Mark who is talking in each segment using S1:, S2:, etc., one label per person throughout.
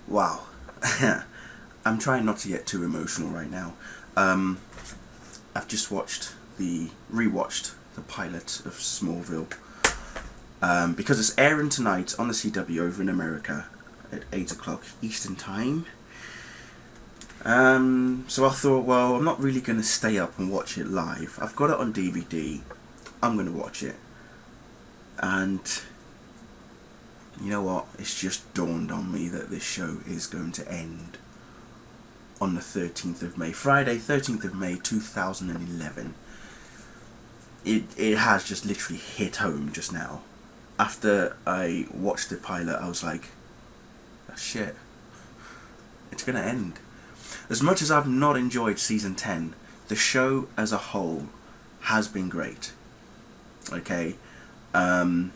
S1: Wow. I'm trying not to get too emotional right now. I've just rewatched the pilot of Smallville. Because it's airing tonight on the CW over in America at 8 o'clock Eastern Time. So I thought, well, I'm not really going to stay up and watch it live. I've got it on DVD. I'm going to watch it. And you know what? It's just dawned on me that this show is going to end on the 13th of May. Friday, 13th of May, 2011. It has just literally hit home just now. After I watched the pilot, I was like, oh, shit. It's going to end. As much as I've not enjoyed season 10, the show as a whole has been great. Okay? Some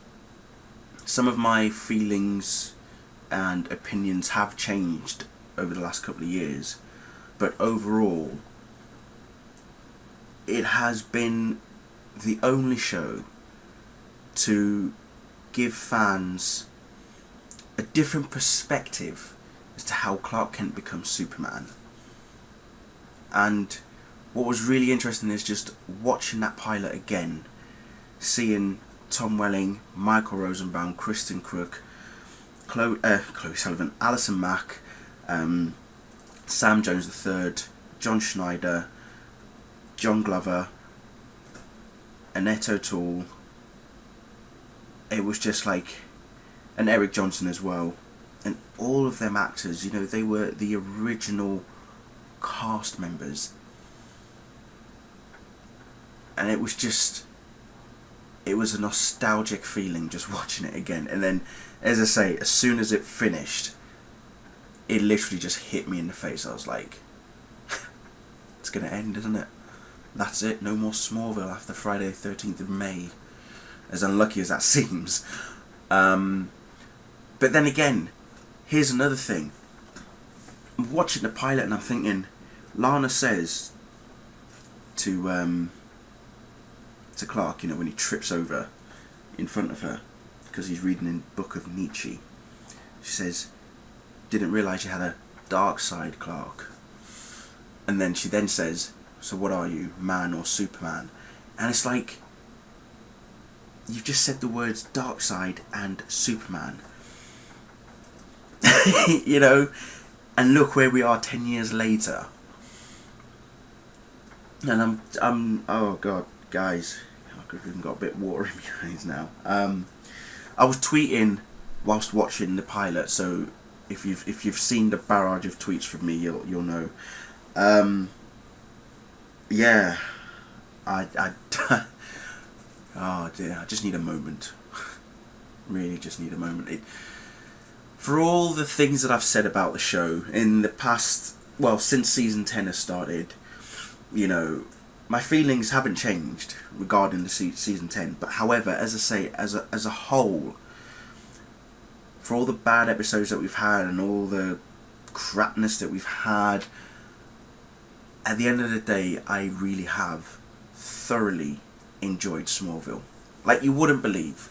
S1: of my feelings and opinions have changed over the last couple of years, but overall, it has been the only show to give fans a different perspective as to how Clark Kent becomes Superman. And what was really interesting is just watching that pilot again, seeing Tom Welling, Michael Rosenbaum, Kristen Crook, Chloe Sullivan, Alison Mack, Sam Jones III, John Schneider, John Glover, Annette O'Toole. It was just like, and Eric Johnson as well, and all of them actors, you know, they were the original cast members, and it was a nostalgic feeling just watching it again. And then, as I say, as soon as it finished, it literally just hit me in the face. I was like, it's gonna end, isn't it? That's it, no more Smallville after Friday 13th of May, as unlucky as that seems. But then again, here's another thing. I'm watching the pilot and I'm thinking, Lana says to Clark, you know, when he trips over in front of her because he's reading in Book of Nietzsche, she says, didn't realise you had a dark side, Clark. And then she then says, so what are you, man or Superman? And it's like, you've just said the words dark side and Superman. You know, and look where we are 10 years later. And I'm oh god, guys, I've even got a bit of water in my eyes now. I was tweeting whilst watching the pilot, so if you've seen the barrage of tweets from me, you'll know. Yeah, I oh dear, I just need a moment. Really, just need a moment. For all the things that I've said about the show in the past, well, since season 10 has started, you know, my feelings haven't changed regarding the season 10. But however, as I say, as a whole, for all the bad episodes that we've had and all the crapness that we've had, at the end of the day, I really have thoroughly enjoyed Smallville. Like you wouldn't believe.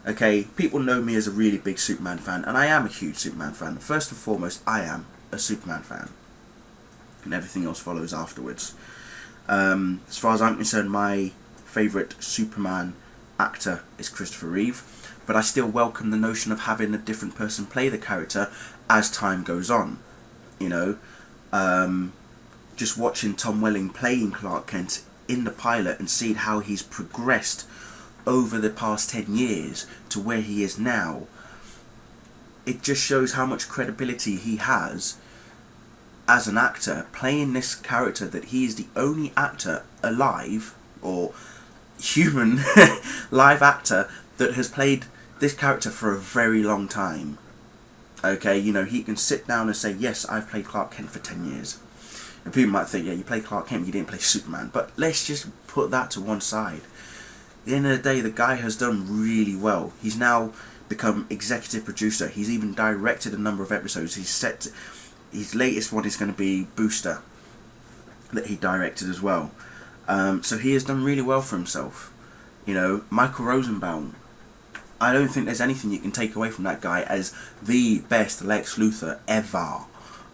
S1: Okay, people know me as a really big Superman fan, and I am a huge Superman fan. First and foremost, I am a Superman fan, and everything else follows afterwards. As far as I'm concerned, my favourite Superman actor is Christopher Reeve, but I still welcome the notion of having a different person play the character as time goes on. You know, just watching Tom Welling playing Clark Kent in the pilot and seeing how he's progressed over the past 10 years to where he is now, it just shows how much credibility he has as an actor, playing this character that he is the only actor alive, or human live actor, that has played this character for a very long time. Okay, you know, he can sit down and say, yes, I've played Clark Kent for 10 years. And people might think, yeah, you played Clark Kent, you didn't play Superman. But let's just put that to one side. At the end of the day, the guy has done really well. He's now become executive producer. He's even directed a number of episodes. His latest one is going to be Booster, that he directed as well. So he has done really well for himself. You know, Michael Rosenbaum, I don't think there's anything you can take away from that guy as the best Lex Luthor ever.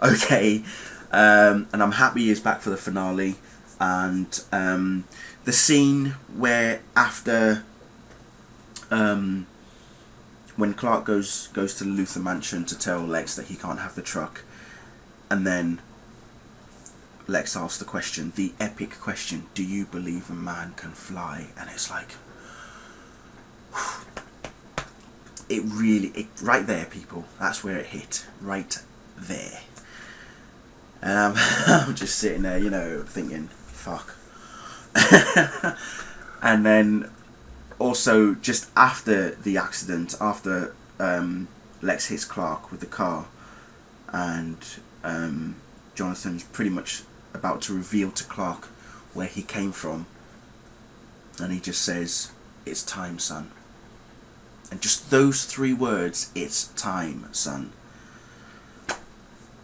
S1: Okay, and I'm happy he's back for the finale. And the scene where after when Clark goes to the Luthor mansion to tell Lex that he can't have the truck, and then Lex asks the question, the epic question, do you believe a man can fly? And it's like, it really, right there, people, that's where it hit, right there. And I'm just sitting there, you know, thinking, fuck. And then also just after the accident, after Lex hits Clark with the car, and Jonathan's pretty much about to reveal to Clark where he came from, and he just says, "It's time, son." And just those 3 words, "It's time, son."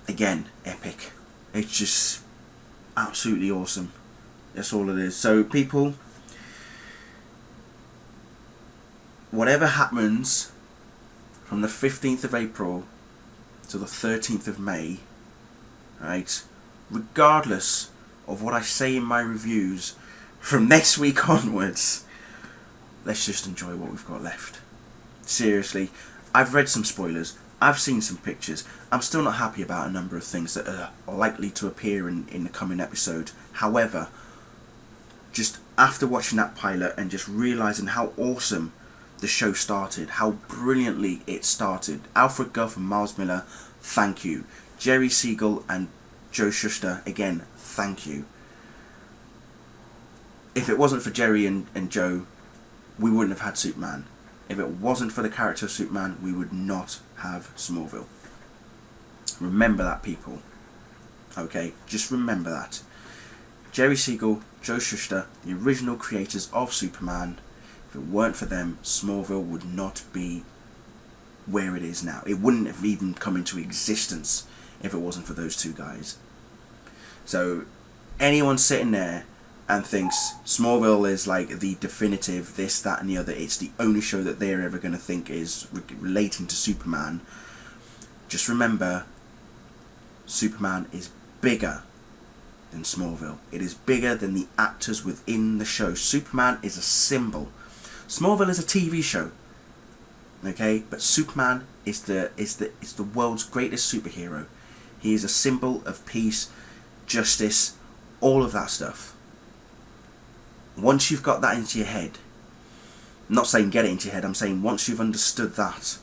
S1: Again, epic. It's just absolutely awesome. That's all it is. So people, whatever happens from the 15th of April to the 13th of May, right, regardless of what I say in my reviews from next week onwards, let's just enjoy what we've got left. Seriously, I've read some spoilers, I've seen some pictures, I'm still not happy about a number of things that are likely to appear in the coming episode. However, just after watching that pilot and just realising how awesome the show started, how brilliantly it started, Alfred Gough and Miles Miller, thank you. Jerry Siegel and Joe Shuster, again, thank you. If it wasn't for Jerry and Joe, we wouldn't have had Superman. If it wasn't for the character of Superman, we would not have Smallville. Remember that, people. Okay, just remember that. Jerry Siegel, Joe Shuster, the original creators of Superman. If it weren't for them, Smallville would not be where it is now. It wouldn't have even come into existence if it wasn't for those 2 guys. So anyone sitting there and thinks Smallville is like the definitive this, that and the other, it's the only show that they're ever going to think is relating to Superman, just remember, Superman is bigger than Smallville. It is bigger than the actors within the show. Superman is a symbol. Smallville is a TV show, okay, but Superman is the world's greatest superhero. He is a symbol of peace, justice, all of that stuff. Once you've got that into your head, I'm not saying get it into your head, I'm saying once you've understood that,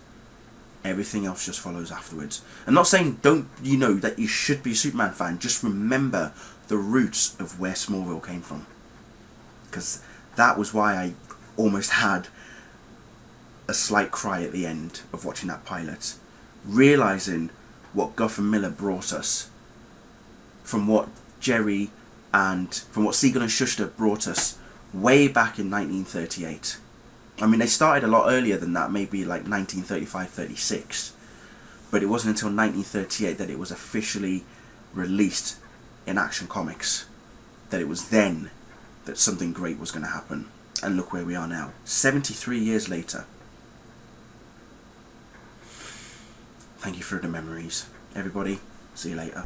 S1: everything else just follows afterwards. I'm not saying don't, you know, that you should be a Superman fan, just remember the roots of where Smallville came from. Because that was why I almost had a slight cry at the end of watching that pilot, realising what Gough and Miller brought us, from what Jerry and from what Siegel and Shuster brought us way back in 1938. I mean, they started a lot earlier than that, maybe like 1935-36, but it wasn't until 1938 that it was officially released in Action Comics, that it was then that something great was going to happen. And look where we are now, 73 years later. Thank you for the memories. Everybody, see you later.